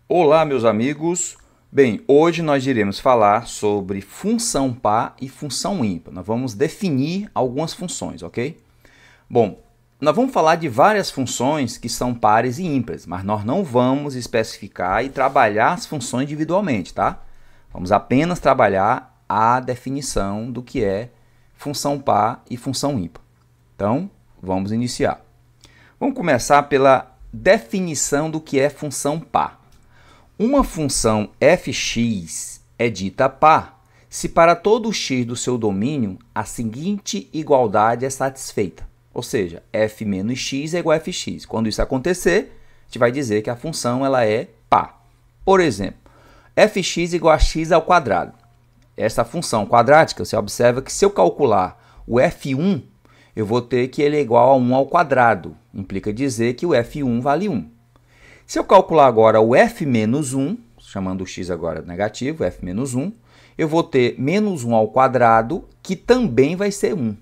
Olá, meus amigos. Bem, hoje nós iremos falar sobre função par e função ímpar. Nós vamos definir algumas funções, ok? Bom, nós vamos falar de várias funções que são pares e ímpares, mas nós não vamos especificar e trabalhar as funções individualmente, tá? Vamos apenas trabalhar a definição do que é função par e função ímpar. Então, vamos iniciar. Vamos começar pela definição do que é função par. Uma função fx é dita par se para todo x do seu domínio a seguinte igualdade é satisfeita. Ou seja, f menos x é igual a fx. Quando isso acontecer, a gente vai dizer que a função ela é par. Por exemplo, fx igual a x ao quadrado. Essa função quadrática, você observa que se eu calcular o f1, eu vou ter que ele é igual a 1 ao quadrado. Implica dizer que o f1 vale 1. Se eu calcular agora o f menos 1, chamando o x agora negativo, f menos 1, eu vou ter menos 1 ao quadrado, que também vai ser 1.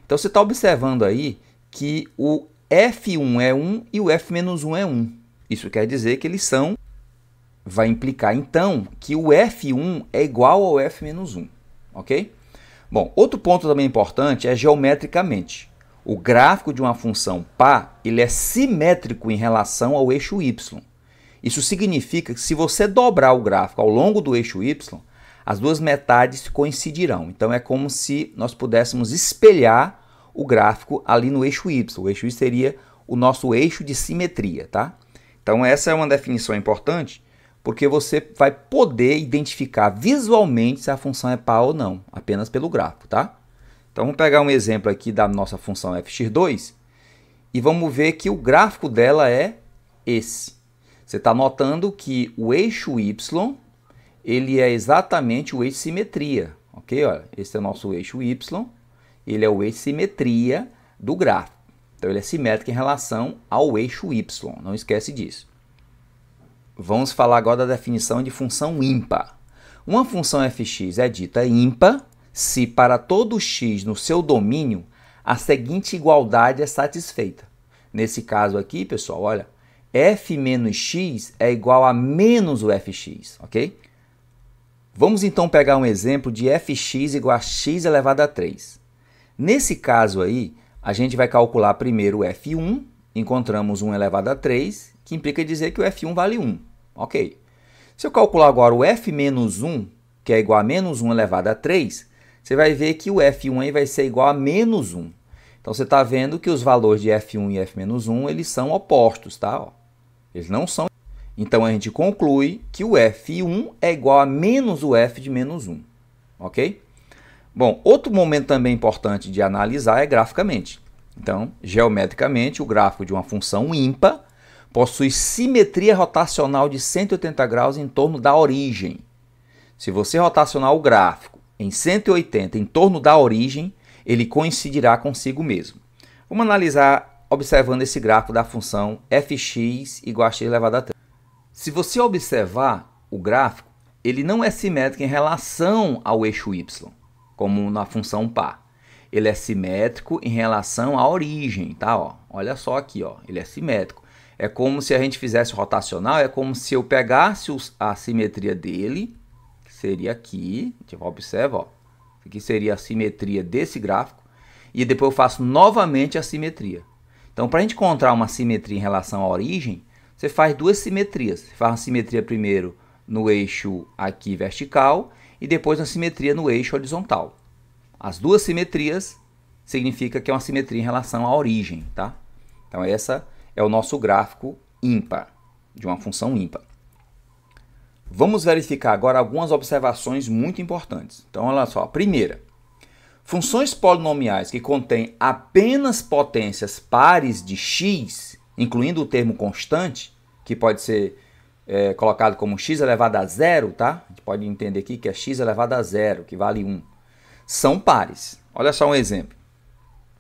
Então, você está observando aí que o f1 é 1 e o f menos 1 é 1. Isso quer dizer que eles são... Vai implicar, então, que o f1 é igual ao f menos 1. Ok? Bom, outro ponto também importante é geometricamente. O gráfico de uma função par ele é simétrico em relação ao eixo y. Isso significa que se você dobrar o gráfico ao longo do eixo y, as duas metades coincidirão. Então, é como se nós pudéssemos espelhar o gráfico ali no eixo y. O eixo y seria o nosso eixo de simetria, tá? Então, essa é uma definição importante, porque você vai poder identificar visualmente se a função é par ou não, apenas pelo gráfico, tá? Então, vamos pegar um exemplo aqui da nossa função fx2 e vamos ver que o gráfico dela é esse. Você está notando que o eixo y ele é exatamente o eixo de simetria. Ok? Olha, esse é o nosso eixo y, ele é o eixo de simetria do gráfico. Então, ele é simétrico em relação ao eixo y, não esquece disso. Vamos falar agora da definição de função ímpar. Uma função fx é dita ímpar se para todo x no seu domínio a seguinte igualdade é satisfeita. Nesse caso aqui, pessoal, olha, f menos x é igual a menos o fx, ok? Vamos então pegar um exemplo de fx igual a x elevado a 3. Nesse caso aí, a gente vai calcular primeiro o f1, encontramos 1 elevado a 3, que implica dizer que o f1 vale 1, ok? Se eu calcular agora o f menos 1, que é igual a menos 1 elevado a 3, você vai ver que o f1 aí vai ser igual a menos 1. Então, você está vendo que os valores de f1 e f menos 1 eles são opostos, tá? Eles não são. Então, a gente conclui que o f1 é igual a menos o f de menos 1. Ok? Bom, outro momento também importante de analisar é graficamente. Então, geometricamente, o gráfico de uma função ímpar possui simetria rotacional de 180 graus em torno da origem. Se você rotacionar o gráfico em 180 em torno da origem, ele coincidirá consigo mesmo. Vamos analisar observando esse gráfico da função fx igual a x elevado a 3. Se você observar o gráfico, ele não é simétrico em relação ao eixo y, como na função par. Ele é simétrico em relação à origem, tá? Ó, olha só aqui, ó, ele é simétrico. É como se a gente fizesse rotacional, é como se eu pegasse a simetria dele, seria aqui, a gente observa, ó, aqui seria a simetria desse gráfico, e depois eu faço novamente a simetria. Então, para a gente encontrar uma simetria em relação à origem, você faz duas simetrias. Você faz uma simetria primeiro no eixo aqui vertical e depois uma simetria no eixo horizontal. As duas simetrias significa que é uma simetria em relação à origem, tá? Então, essa é o nosso gráfico ímpar, de uma função ímpar. Vamos verificar agora algumas observações muito importantes. Então, olha só. Primeira, funções polinomiais que contêm apenas potências pares de x, incluindo o termo constante, que pode ser colocado como x elevado a zero, tá? A gente pode entender aqui que é x elevado a zero, que vale 1. São pares. Olha só um exemplo.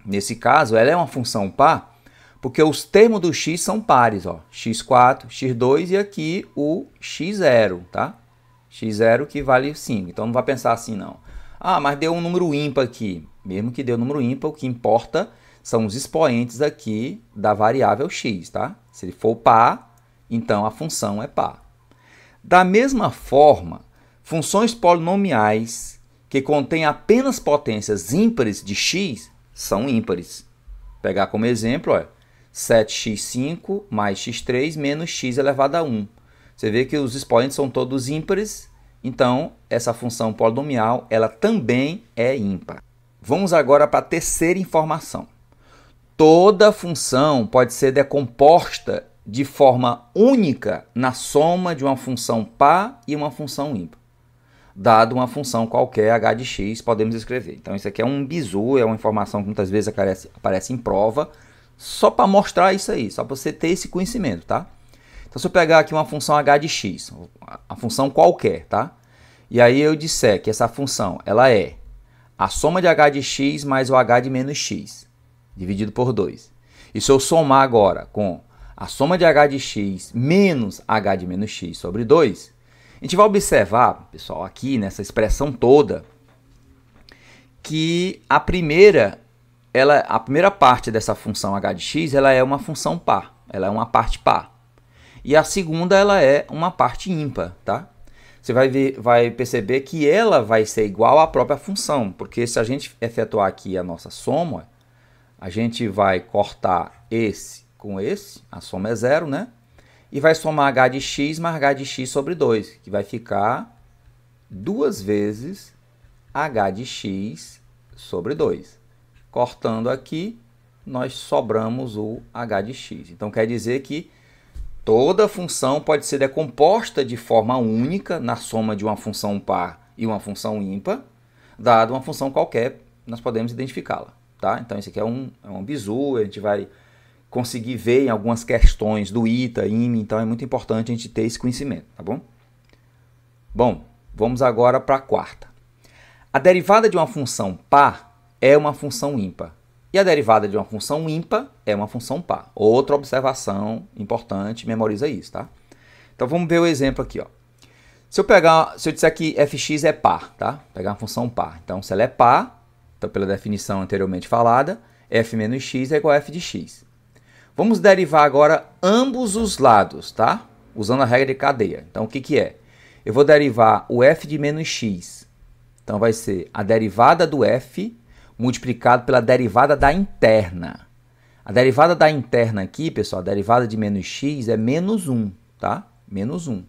Nesse caso, ela é uma função par, porque os termos do x são pares, ó, x4, x2 e aqui o x0, tá? x0 que vale 5. Então, não vai pensar assim, não. Ah, mas deu um número ímpar aqui. Mesmo que deu um número ímpar, o que importa são os expoentes aqui da variável x, tá? Se ele for par, então a função é par. Da mesma forma, funções polinomiais que contêm apenas potências ímpares de x são ímpares. Vou pegar como exemplo, ó, 7x5 mais x3 menos x elevado a 1. Você vê que os expoentes são todos ímpares, então essa função polinomial ela também é ímpar. Vamos agora para a terceira informação. Toda função pode ser decomposta de forma única na soma de uma função par e uma função ímpar. Dado uma função qualquer h de x, podemos escrever. Então, isso aqui é um bizu, é uma informação que muitas vezes aparece em prova, só para mostrar isso aí, só para você ter esse conhecimento, tá? Então, se eu pegar aqui uma função h de x, a função qualquer, tá? E aí eu disser que essa função, ela é a soma de h de x mais o h de menos x, dividido por 2. E se eu somar agora com a soma de h de x menos h de menos x sobre 2, a gente vai observar, pessoal, aqui nessa expressão toda, que a primeira parte dessa função h de x ela é uma função par, ela é uma parte par. E a segunda ela é uma parte ímpar, tá? Você vai perceber que ela vai ser igual à própria função, porque se a gente efetuar aqui a nossa soma, a gente vai cortar esse com esse, a soma é zero, né? E vai somar h de x mais h de x sobre 2, que vai ficar 2 vezes h de x sobre 2. Cortando aqui, nós sobramos o h de x. Então, quer dizer que toda função pode ser decomposta de forma única na soma de uma função par e uma função ímpar, dado uma função qualquer, nós podemos identificá-la, tá? Então, isso aqui é um bizu, a gente vai conseguir ver em algumas questões do ITA, IME, então é muito importante a gente ter esse conhecimento, tá bom? Bom, vamos agora para a quarta. A derivada de uma função par é uma função ímpar. E a derivada de uma função ímpar é uma função par. Outra observação importante, memoriza isso, tá? Então vamos ver o exemplo aqui, ó. Se eu disser que fx é par, tá? Pegar uma função par. Então, se ela é par, então pela definição anteriormente falada, f menos x é igual a f de x. Vamos derivar agora ambos os lados, tá? Usando a regra de cadeia. Então, o que é? Eu vou derivar o f de menos x. Então, vai ser a derivada do f multiplicado pela derivada da interna. A derivada da interna aqui, pessoal, a derivada de menos x é menos 1, tá? Menos 1.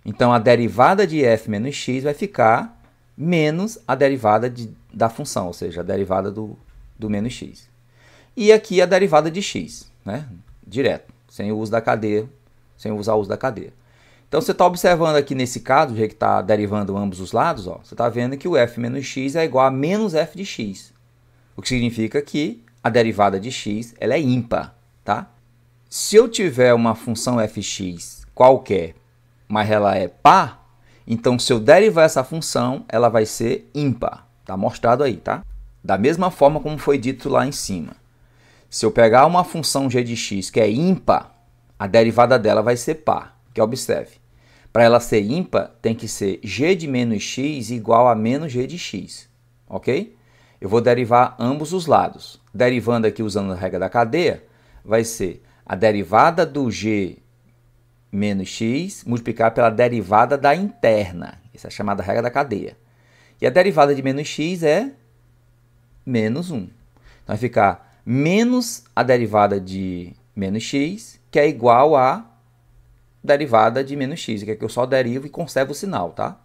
Então, a derivada de f menos x vai ficar menos a derivada da função, ou seja, a derivada do menos x. E aqui a derivada de x, né? Direto, sem o uso da cadeia, sem usar o uso da cadeia. Então, você está observando aqui nesse caso, do jeito que está derivando ambos os lados, ó, você está vendo que o f menos x é igual a menos f de x. O que significa que a derivada de x ela é ímpar, tá? Se eu tiver uma função fx qualquer, mas ela é par, então se eu derivar essa função, ela vai ser ímpar. Está mostrado aí, tá? Da mesma forma como foi dito lá em cima. Se eu pegar uma função g de x que é ímpar, a derivada dela vai ser par. Que observe, para ela ser ímpar, tem que ser g de menos x igual a menos g de x. Ok? Eu vou derivar ambos os lados. Derivando aqui usando a regra da cadeia, vai ser a derivada do g menos x multiplicar pela derivada da interna. Essa é a chamada regra da cadeia. E a derivada de menos x é menos 1. Então, vai ficar menos a derivada de menos x, que é igual a derivada de menos x, que é que eu só derivo e conservo o sinal, tá?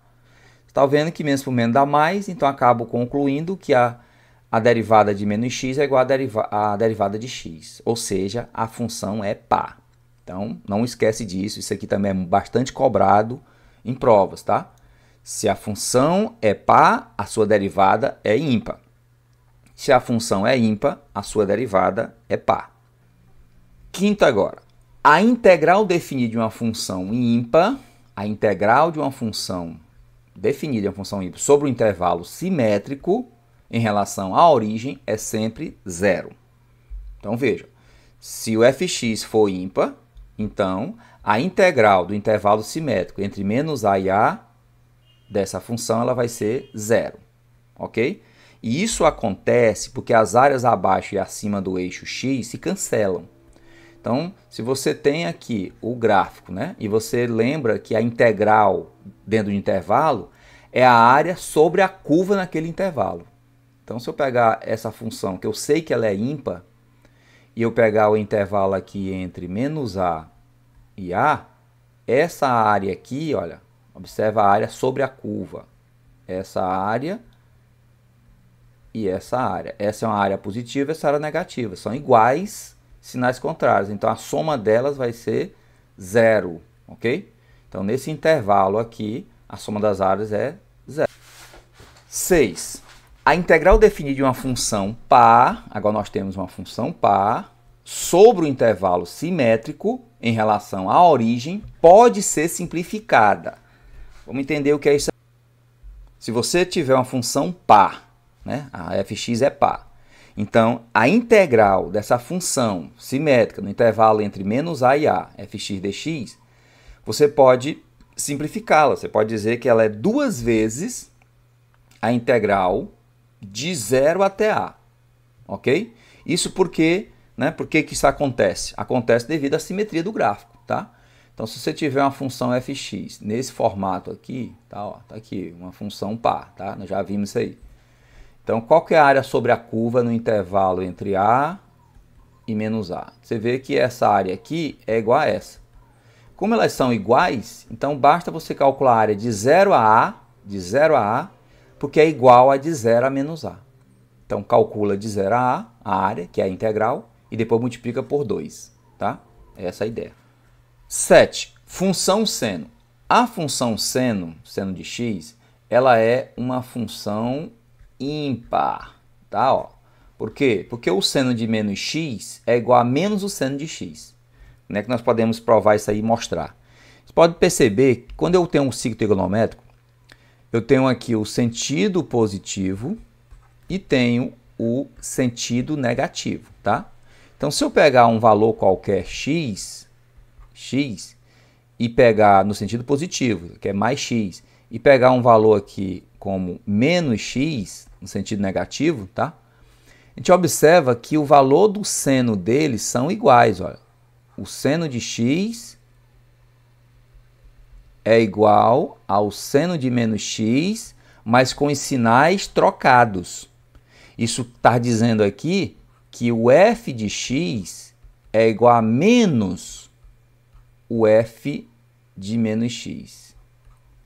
Você está vendo que menos por menos dá mais, então acabo concluindo que a derivada de menos x é igual a derivada de x, ou seja, a função é par. Então, não esquece disso, isso aqui também é bastante cobrado em provas, tá? Se a função é par, a sua derivada é ímpar. Se a função é ímpar, a sua derivada é par. Quinta agora. A integral definida de uma função ímpar, a integral de uma função definida de uma função ímpar sobre o intervalo simétrico em relação à origem é sempre zero. Então, veja, se o fx for ímpar, então a integral do intervalo simétrico entre menos a e a dessa função ela vai ser zero, ok? E isso acontece porque as áreas abaixo e acima do eixo x se cancelam. Então, se você tem aqui o gráfico, né, e você lembra que a integral dentro do intervalo é a área sobre a curva naquele intervalo. Então, se eu pegar essa função, que eu sei que ela é ímpar, e eu pegar o intervalo aqui entre menos a e a, essa área aqui, olha, observa a área sobre a curva. Essa área e essa área. Essa é uma área positiva, essa área negativa. São iguais, sinais contrários. Então, a soma delas vai ser 0, ok? Então, nesse intervalo aqui, a soma das áreas é 0. 6. A integral definida de uma função par, agora nós temos uma função par, sobre o intervalo simétrico em relação à origem, pode ser simplificada. Vamos entender o que é isso. Se você tiver uma função par, né, a fx é par, então a integral dessa função simétrica no intervalo entre menos a e a, fx dx, você pode simplificá-la. Você pode dizer que ela é 2 vezes a integral de 0 até a, ok? Isso porque, né, por que isso acontece? Acontece devido à simetria do gráfico, tá? Então, se você tiver uma função fx nesse formato aqui, tá, ó, tá aqui, uma função par, tá? Nós já vimos isso aí. Então, qual que é a área sobre a curva no intervalo entre a e menos a? Você vê que essa área aqui é igual a essa. Como elas são iguais, então basta você calcular a área de 0 a a, porque é igual a de 0 a menos a. Então, calcula de 0 a área, que é a integral, e depois multiplica por 2, tá? Essa é a ideia. 7. Função seno. A função seno de x, ela é uma função ímpar, tá? Ó. Por quê? Porque o seno de menos x é igual a menos o seno de x. Né? Que nós podemos provar isso aí e mostrar. Você pode perceber que quando eu tenho um ciclo trigonométrico, eu tenho aqui o sentido positivo e tenho o sentido negativo, tá? Então, se eu pegar um valor qualquer x, e pegar no sentido positivo, que é mais x, e pegar um valor aqui como menos x, no sentido negativo, tá? A gente observa que o valor do seno deles são iguais, olha. O seno de x é igual ao seno de menos x, mas com os sinais trocados. Isso está dizendo aqui que o f de x é igual a menos o f de menos x.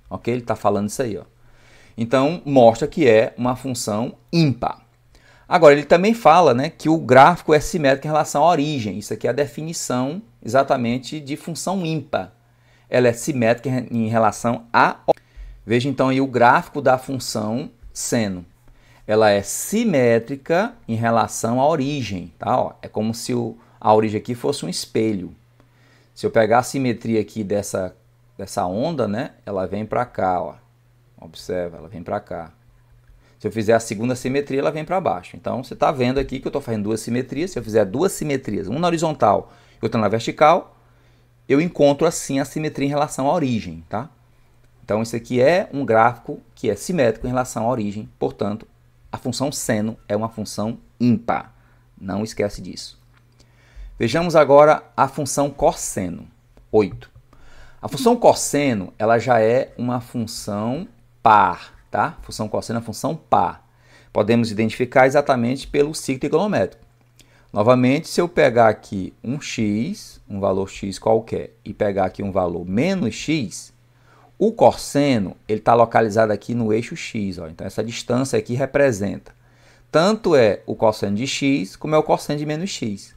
Ok? Ele está falando isso aí, ó. Então, mostra que é uma função ímpar. Agora, ele também fala, né, que o gráfico é simétrico em relação à origem. Isso aqui é a definição exatamente de função ímpar. Ela é simétrica em relação à origem. Veja então aí o gráfico da função seno. Ela é simétrica em relação à origem, tá? Ó, é como se a origem aqui fosse um espelho. Se eu pegar a simetria aqui dessa onda, né, ela vem para cá, ó. Observa, ela vem para cá. Se eu fizer a segunda simetria, ela vem para baixo. Então, você está vendo aqui que eu estou fazendo duas simetrias. Se eu fizer duas simetrias, uma na horizontal e outra na vertical, eu encontro assim a simetria em relação à origem, tá? Então, isso aqui é um gráfico que é simétrico em relação à origem. Portanto, a função seno é uma função ímpar. Não esquece disso. Vejamos agora a função cosseno. 8. A função cosseno, ela já é uma função par, tá? Função cosseno é uma função par. Podemos identificar exatamente pelo ciclo trigonométrico. Novamente, se eu pegar aqui um x, um valor x qualquer, e pegar aqui um valor menos x, o cosseno ele está localizado aqui no eixo x. Ó. Então, essa distância aqui representa tanto é o cosseno de x, como é o cosseno de menos x.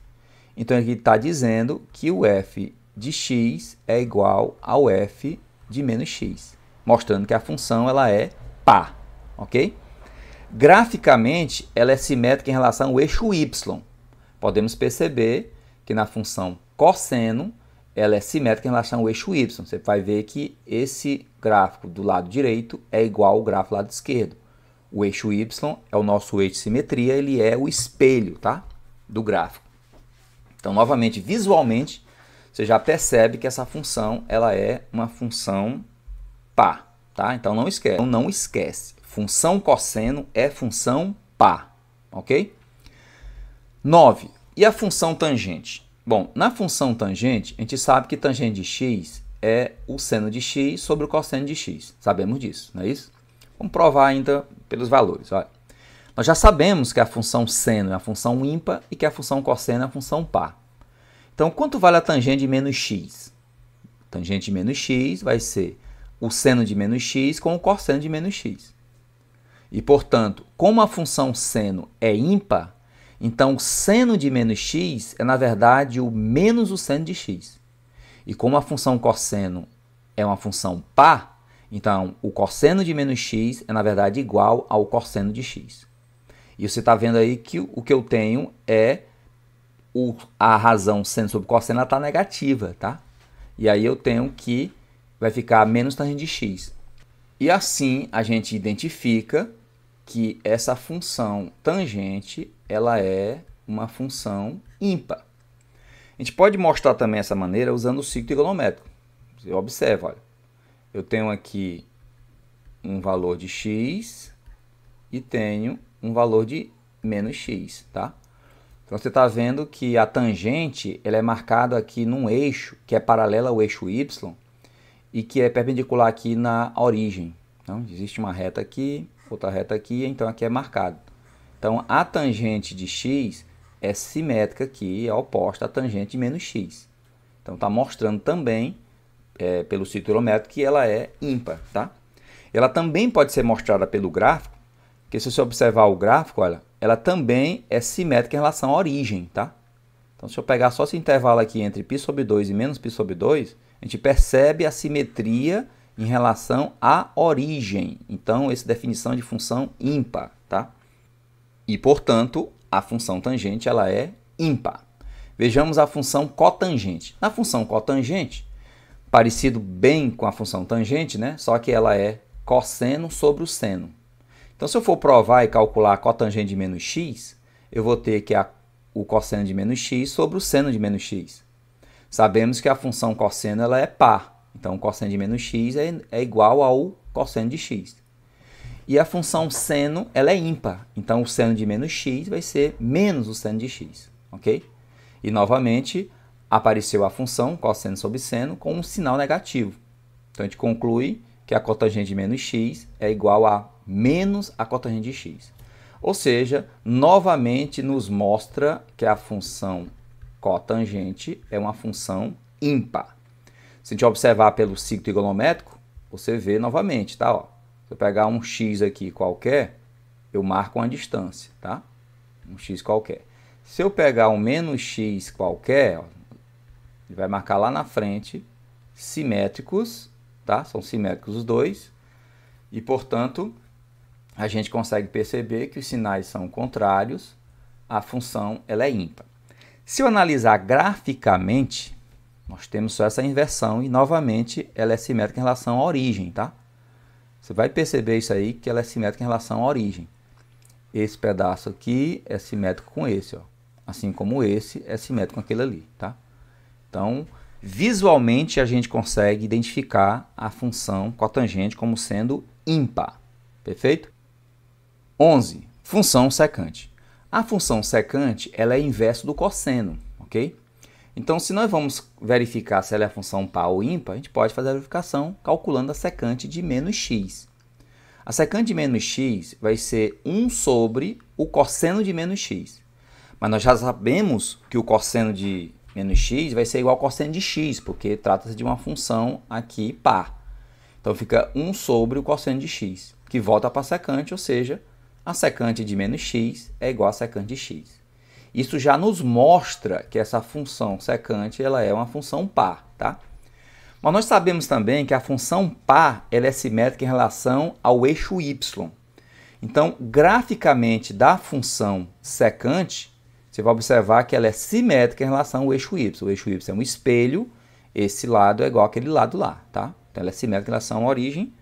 Então, aqui está dizendo que o f de x é igual ao f de menos x, mostrando que a função ela é par, ok? Graficamente, ela é simétrica em relação ao eixo y. Podemos perceber que na função cosseno, ela é simétrica em relação ao eixo y. Você vai ver que esse gráfico do lado direito é igual ao gráfico do lado esquerdo. O eixo y é o nosso eixo de simetria, ele é o espelho, tá? Do gráfico. Então, novamente, visualmente, você já percebe que essa função ela é uma função par, tá? Então, não esquece. Função cosseno é função par, ok? 9. E a função tangente? Bom, na função tangente, a gente sabe que tangente de x é o seno de x sobre o cosseno de x. Sabemos disso, não é isso? Vamos provar ainda pelos valores. Olha. Nós já sabemos que a função seno é a função ímpar e que a função cosseno é a função par. Então, quanto vale a tangente de menos x? Tangente de menos x vai ser o seno de menos x com o cosseno de menos x. E, portanto, como a função seno é ímpar, então o seno de menos x é, na verdade, o menos o seno de x. E como a função cosseno é uma função par, então o cosseno de menos x é, na verdade, igual ao cosseno de x. E você está vendo aí que o que eu tenho é a razão seno sobre cosseno está negativa, tá? E aí eu tenho que vai ficar menos tangente de x. E assim a gente identifica que essa função tangente ela é uma função ímpar. A gente pode mostrar também essa maneira usando o ciclo trigonométrico. Você observa, olha, eu tenho aqui um valor de x e tenho um valor de menos x, tá? Então você está vendo que a tangente ela é marcada aqui num eixo que é paralelo ao eixo y e que é perpendicular aqui na origem. Então existe uma reta aqui, outra reta aqui, então aqui é marcado. Então a tangente de x é simétrica aqui, é oposta à tangente de menos x. Então está mostrando também, pelo ciclo trigonométrico, que ela é ímpar, tá? Ela também pode ser mostrada pelo gráfico, porque se você observar o gráfico, olha, ela também é simétrica em relação à origem, tá? Então, se eu pegar só esse intervalo aqui entre π sobre 2 e menos π sobre 2, a gente percebe a simetria em relação à origem. Então, essa definição de função ímpar, tá? E, portanto, a função tangente ela é ímpar. Vejamos a função cotangente. Na função cotangente, parecido bem com a função tangente, né? Só que ela é cosseno sobre o seno. Então, se eu for provar e calcular a cotangente de menos x, eu vou ter que o cosseno de menos x sobre o seno de menos x. Sabemos que a função cosseno ela é par. Então, o cosseno de menos x é igual ao cosseno de x. E a função seno ela é ímpar. Então, o seno de menos x vai ser menos o seno de x. Ok? E, novamente, apareceu a função cosseno sobre seno com um sinal negativo. Então, a gente conclui que a cotangente de menos x é igual a menos a cotangente de x. Ou seja, novamente nos mostra que a função cotangente é uma função ímpar. Se a gente observar pelo ciclo trigonométrico, você vê novamente, tá? Ó, se eu pegar um x aqui qualquer, eu marco uma distância, tá? Um x qualquer. Se eu pegar um menos x qualquer, ó, ele vai marcar lá na frente, simétricos, tá? São simétricos os dois. E, portanto, a gente consegue perceber que os sinais são contrários, a função ela é ímpar. Se eu analisar graficamente, nós temos só essa inversão e, novamente, ela é simétrica em relação à origem, tá? Você vai perceber isso aí, que ela é simétrica em relação à origem. Esse pedaço aqui é simétrico com esse, ó. Assim como esse é simétrico com aquele ali, tá? Então, visualmente, a gente consegue identificar a função cotangente como sendo ímpar. Perfeito? 11. Função secante. A função secante ela é inverso do cosseno, ok? Então, se nós vamos verificar se ela é a função par ou ímpar, a gente pode fazer a verificação calculando a secante de menos x. A secante de menos x vai ser 1 sobre o cosseno de menos x. Mas nós já sabemos que o cosseno de menos x vai ser igual ao cosseno de x, porque trata-se de uma função aqui par. Então, fica 1 sobre o cosseno de x, que volta para a secante, ou seja, a secante de menos x é igual a secante de x. Isso já nos mostra que essa função secante ela é uma função par, tá? Mas nós sabemos também que a função par ela é simétrica em relação ao eixo y. Então, graficamente da função secante, você vai observar que ela é simétrica em relação ao eixo y. O eixo y é um espelho, esse lado é igual àquele lado lá, tá? Então, ela é simétrica em relação à origem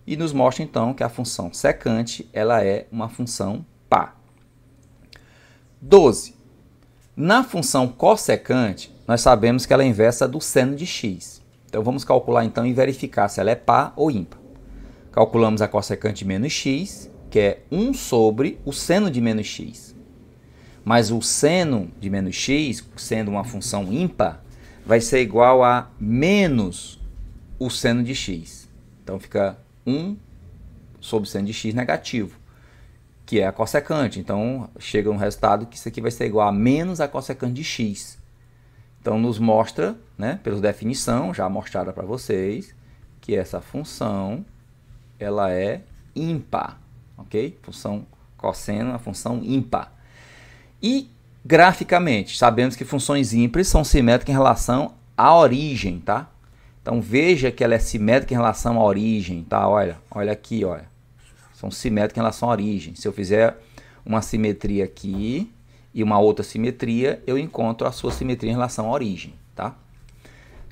e nos mostra, então, que a função secante ela é uma função par. 12. Na função cossecante, nós sabemos que ela é inversa do seno de x. Então, vamos calcular, então, e verificar se ela é par ou ímpar. Calculamos a cossecante de menos x, que é 1 sobre o seno de menos x. Mas o seno de menos x, sendo uma função ímpar, vai ser igual a menos o seno de x. Então fica 1 sobre seno de x negativo, que é a cossecante. Então chega um resultado que isso aqui vai ser igual a menos a cossecante de x. Então nos mostra, né, pela definição já mostrada para vocês, que essa função ela é ímpar, ok? Função cosseno é uma função ímpar. E graficamente, sabemos que funções ímpares são simétricas em relação à origem, tá? Então veja que ela é simétrica em relação à origem, tá? Olha aqui, olha. São simétricas em relação à origem. Se eu fizer uma simetria aqui e uma outra simetria, eu encontro a sua simetria em relação à origem, tá?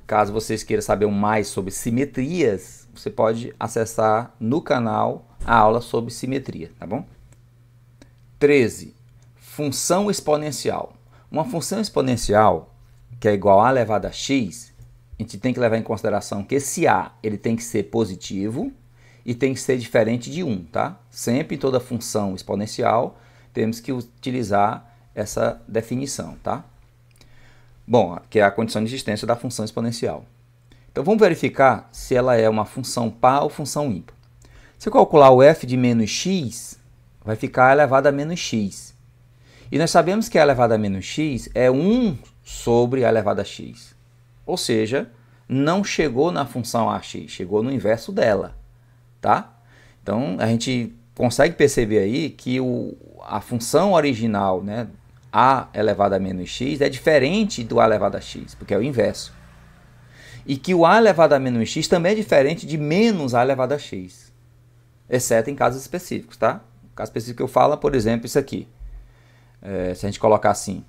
Caso vocês queiram saber mais sobre simetrias, você pode acessar no canal a aula sobre simetria, tá bom? 13. Função exponencial. Uma função exponencial, que é igual a elevado a x, a gente tem que levar em consideração que esse a ele tem que ser positivo e tem que ser diferente de 1, tá? Sempre em toda função exponencial temos que utilizar essa definição, tá? Bom, que é a condição de existência da função exponencial. Então vamos verificar se ela é uma função par ou função ímpar. Se eu calcular o f de menos x, vai ficar elevado a menos x. E nós sabemos que a elevado a menos x é 1 sobre a elevado a x. Ou seja, não chegou na função ax, chegou no inverso dela, tá? Então a gente consegue perceber aí que a função original, né, a elevado a menos x, é diferente do a elevado a x, porque é o inverso. E que o a elevado a menos x também é diferente de menos a elevado a x, exceto em casos específicos, tá? O caso específico que eu falo, por exemplo, isso aqui. Se a gente colocar assim,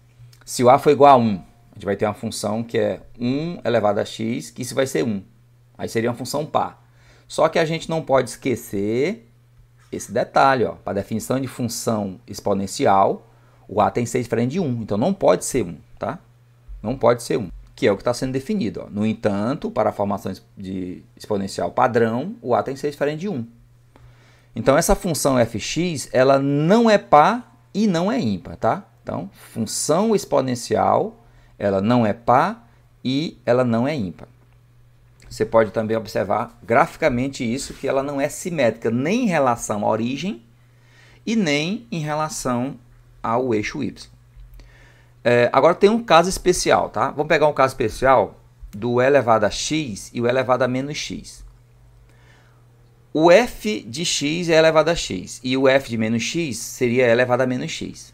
se o a for igual a 1, a gente vai ter uma função que é 1 elevado a x, que isso vai ser 1. Aí seria uma função par. Só que a gente não pode esquecer esse detalhe, ó. Para a definição de função exponencial, o a tem que ser diferente de 1. Então não pode ser 1, tá? Não pode ser 1, que é o que está sendo definido, ó. No entanto, para a formação de exponencial padrão, o a tem que ser diferente de 1. Então essa função fx, ela não é par e não é ímpar, tá? Então, função exponencial, ela não é par e ela não é ímpar. Você pode também observar graficamente isso, que ela não é simétrica nem em relação à origem e nem em relação ao eixo y. Agora tem um caso especial, tá? Vamos pegar um caso especial do elevado a x e o elevado a menos x. O f de x é elevado a x e o f de menos x seria elevado a menos x.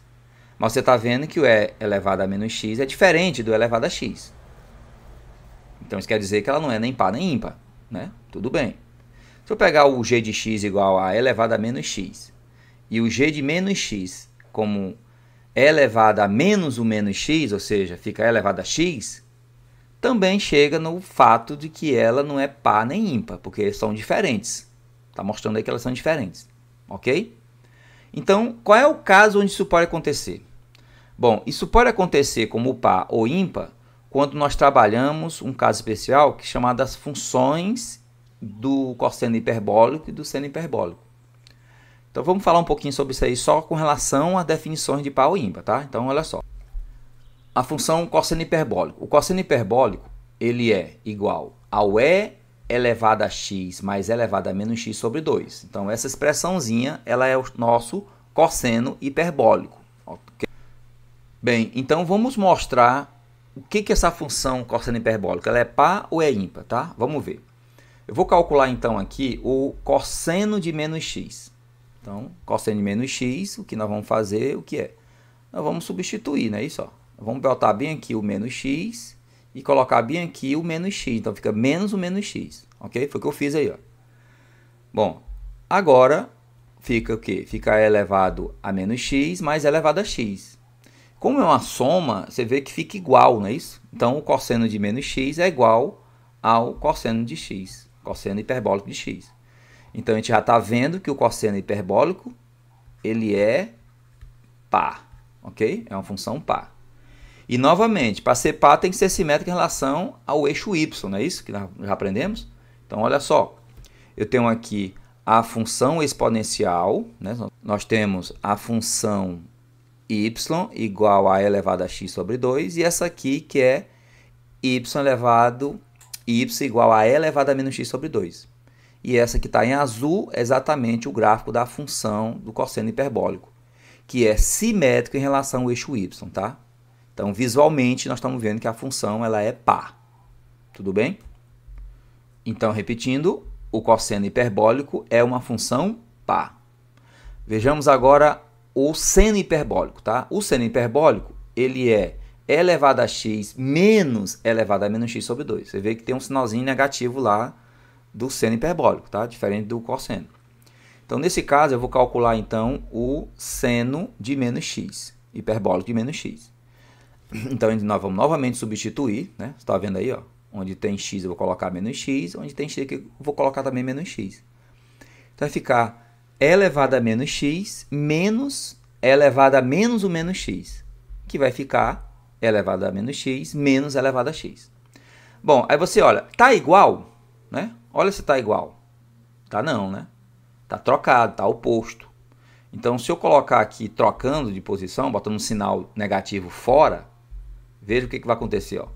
Mas você está vendo que o e elevado a menos x é diferente do elevado a x. Então isso quer dizer que ela não é nem par nem ímpar, né? Tudo bem. Se eu pegar o g de x igual a elevado a menos x e o g de menos x como e elevado a menos o menos x, ou seja, fica elevado a x, também chega no fato de que ela não é par nem ímpar, porque são diferentes. Está mostrando aí que elas são diferentes, ok? Então, qual é o caso onde isso pode acontecer? Bom, isso pode acontecer como par ou ímpar quando nós trabalhamos um caso especial que é chamado das funções do cosseno hiperbólico e do seno hiperbólico. Então, vamos falar um pouquinho sobre isso aí só com relação às definições de par ou ímpar, tá? Então, olha só. A função cosseno hiperbólico. O cosseno hiperbólico, ele é igual ao e elevado a x mais elevado a menos x sobre 2. Então, essa expressãozinha, ela é o nosso cosseno hiperbólico. Okay? Bem, então vamos mostrar o que é essa função cosseno hiperbólico. Ela é par ou é ímpar, tá? Vamos ver. Eu vou calcular, então, aqui o cosseno de menos x. Então, cosseno de menos x, o que nós vamos fazer, o que é? Nós vamos substituir, não é isso? Ó. Vamos botar bem aqui o menos x e colocar bem aqui o menos x. Então, fica menos o menos x. Ok? Foi o que eu fiz aí, ó. Bom, agora fica o quê? Fica elevado a menos x mais elevado a x. Como é uma soma, você vê que fica igual, não é isso? Então, o cosseno de menos x é igual ao cosseno de x. Cosseno hiperbólico de x. Então, a gente já está vendo que o cosseno hiperbólico, ele é par. Ok? É uma função par. E, novamente, para ser par tem que ser simétrico em relação ao eixo y, não é isso que nós já aprendemos? Então, olha só. Eu tenho aqui a função exponencial, né? Nós temos a função y igual a e elevado a x sobre 2, e essa aqui que é y igual a e elevado a menos x sobre 2. E essa que está em azul é exatamente o gráfico da função do cosseno hiperbólico, que é simétrico em relação ao eixo y, tá? Então, visualmente, nós estamos vendo que a função ela é par. Tudo bem? Então, repetindo, o cosseno hiperbólico é uma função par. Vejamos agora o seno hiperbólico, tá? O seno hiperbólico, ele é e elevado a x menos e elevado a menos x sobre 2. Você vê que tem um sinalzinho negativo lá do seno hiperbólico, tá? Diferente do cosseno. Então, nesse caso, eu vou calcular, então, o seno de menos x, hiperbólico de menos x. Então, nós vamos novamente substituir, né? Você está vendo aí, ó, onde tem x eu vou colocar menos x, onde tem x eu vou colocar também menos x. Então, vai ficar e elevado a menos x menos e elevado a menos o menos x, que vai ficar e elevado a menos x menos e elevado a x. Bom, aí você olha, tá igual, né? Olha se tá igual. Tá não, né? Tá trocado, tá oposto. Então, se eu colocar aqui trocando de posição, botando um sinal negativo fora, veja o que vai acontecer, ó.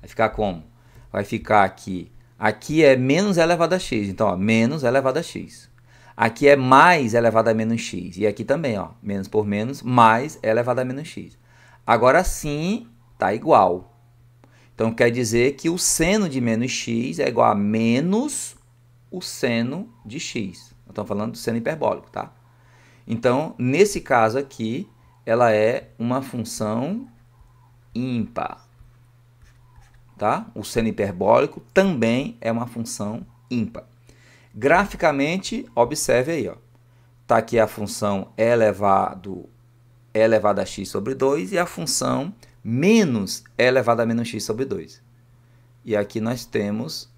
Vai ficar como? Vai ficar aqui é menos elevado a x, então, ó, menos elevado a x. Aqui é mais elevado a menos x, e aqui também, ó, menos por menos, mais elevado a menos x. Agora sim, tá igual. Então, quer dizer que o seno de menos x é igual a menos o seno de x. Estamos falando do seno hiperbólico, tá? Então, nesse caso aqui, ela é uma função ímpar, tá? O seno hiperbólico também é uma função ímpar. Graficamente, observe aí, ó. Tá aqui a função e elevado a x sobre 2 e a função menos e elevado a menos x sobre 2. E aqui nós temos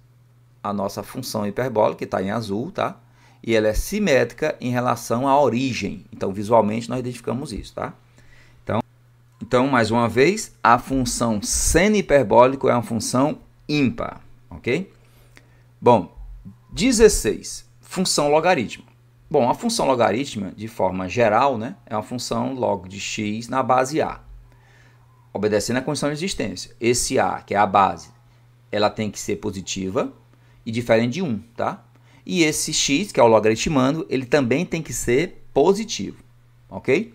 a nossa função hiperbólica, que está em azul, tá? E ela é simétrica em relação à origem. Então, visualmente, nós identificamos isso, tá? Então, mais uma vez, a função seno hiperbólico é uma função ímpar, ok? Bom, 16. Função logarítmica. Bom, a função logarítmica, de forma geral, né, é uma função log de x na base a, obedecendo à condição de existência. Esse a, que é a base, ela tem que ser positiva e diferente de 1, tá? E esse x, que é o logaritmando, ele também tem que ser positivo, ok?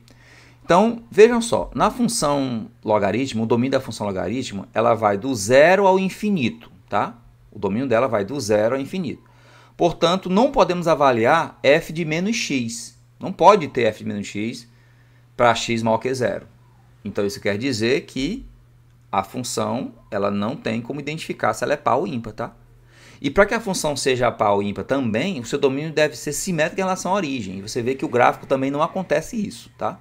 Então, vejam só, na função logaritmo, o domínio da função logaritmo, ela vai do zero ao infinito, tá? O domínio dela vai do zero ao infinito. Portanto, não podemos avaliar f de menos x. Não pode ter f de menos x para x maior que zero. Então, isso quer dizer que a função ela não tem como identificar se ela é par ou ímpar, tá? E para que a função seja par ou ímpar também, o seu domínio deve ser simétrico em relação à origem. E você vê que o gráfico também não acontece isso, tá?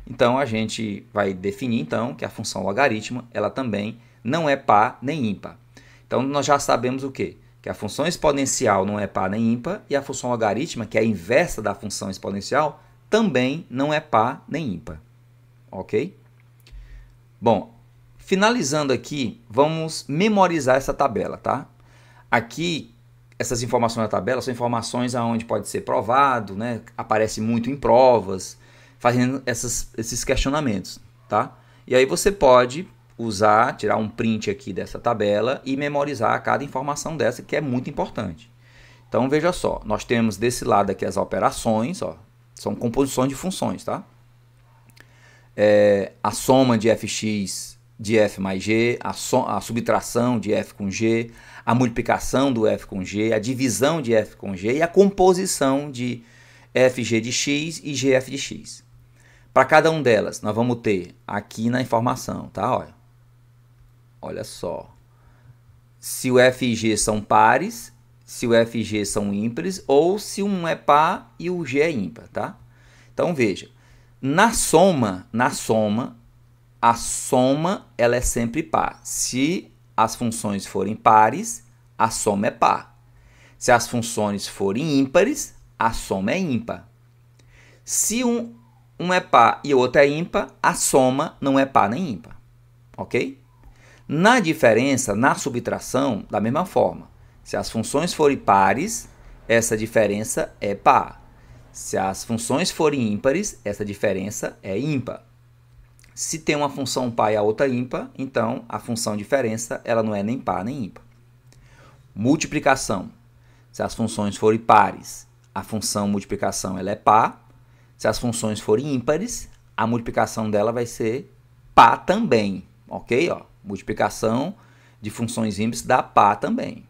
Então, a gente vai definir, então, que a função logaritmo, ela também não é par nem ímpar. Então, nós já sabemos o quê? Que a função exponencial não é par nem ímpar e a função logarítmica, que é a inversa da função exponencial, também não é par nem ímpar. Ok? Bom, finalizando aqui, vamos memorizar essa tabela, tá? Aqui, essas informações da tabela são informações onde pode ser provado, né? Aparece muito em provas, fazendo esses questionamentos, tá? E aí você pode usar, tirar um print aqui dessa tabela e memorizar cada informação dessa, que é muito importante. Então, veja só, nós temos desse lado aqui as operações, ó, são composições de funções, tá? A soma de fx de f mais g, a subtração de f com g, a multiplicação do f com g, a divisão de f com g e a composição de fg de x e gf de x. Para cada um delas, nós vamos ter aqui na informação, tá? Olha só. Se o f e g são pares, se o f e g são ímpares, ou se um é par e o g é ímpar, tá? Então, veja. Na soma, a soma ela é sempre par. Se as funções forem pares, a soma é par. Se as funções forem ímpares, a soma é ímpar. Se um é par e o outro é ímpar, a soma não é par nem ímpar. Ok? Na diferença, na subtração, da mesma forma. Se as funções forem pares, essa diferença é par. Se as funções forem ímpares, essa diferença é ímpar. Se tem uma função par e a outra ímpar, então a função diferença ela não é nem par nem ímpar. Multiplicação. Se as funções forem pares, a função multiplicação ela é par. Se as funções forem ímpares, a multiplicação dela vai ser par também. Ok? Ó, multiplicação de funções ímpares dá par também.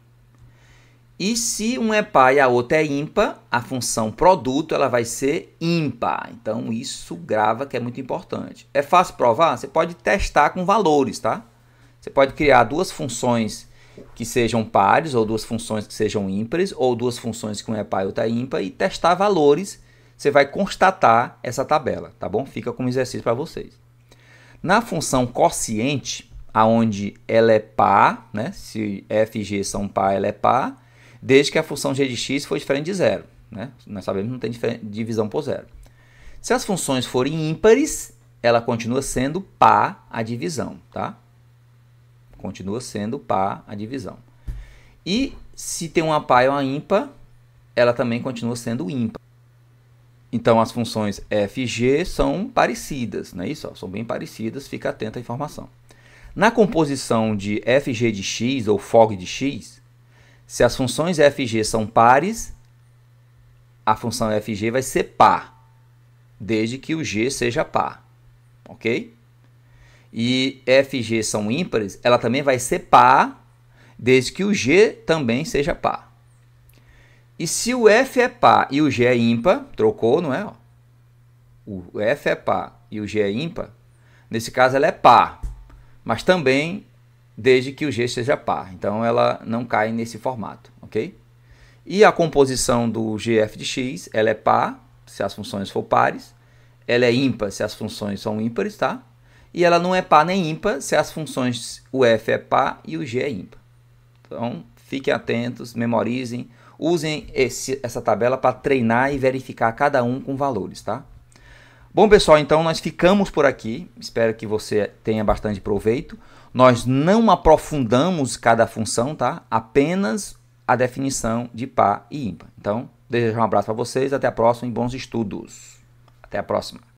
E se um é par e a outra é ímpar, a função produto ela vai ser ímpar. Então, isso grava que é muito importante. É fácil provar? Você pode testar com valores, tá? Você pode criar duas funções que sejam pares, ou duas funções que sejam ímpares, ou duas funções que um é par e outra é ímpar, e testar valores. Você vai constatar essa tabela, tá bom? Fica como exercício para vocês. Na função quociente, aonde ela é par, né? Se f e g são par, ela é par, desde que a função g de x for diferente de zero, né? Nós sabemos que não tem divisão por zero. Se as funções forem ímpares, ela continua sendo par a divisão, tá? Continua sendo par a divisão. E se tem uma par e uma ímpar, ela também continua sendo ímpar. Então, as funções f e g são parecidas, não é isso? São bem parecidas, fica atento à informação. Na composição de f e g de x, ou fog de x, se as funções f e g são pares, a função f e g vai ser par, desde que o g seja par, ok? E f e g são ímpares, ela também vai ser par, desde que o g também seja par. E se o f é par e o g é ímpar, trocou, não é? O f é par e o g é ímpar, nesse caso ela é par, mas também desde que o g seja par. Então, ela não cai nesse formato, ok? E a composição do gf de x, ela é par, se as funções for pares. Ela é ímpar, se as funções são ímpares, tá? E ela não é par nem ímpar, se as funções, o f é par e o g é ímpar. Então, fiquem atentos, memorizem, usem essa tabela para treinar e verificar cada um com valores, tá? Bom, pessoal, então nós ficamos por aqui. Espero que você tenha bastante proveito. Nós não aprofundamos cada função, tá? Apenas a definição de par e ímpar. Então, desejo um abraço para vocês. Até a próxima e bons estudos. Até a próxima.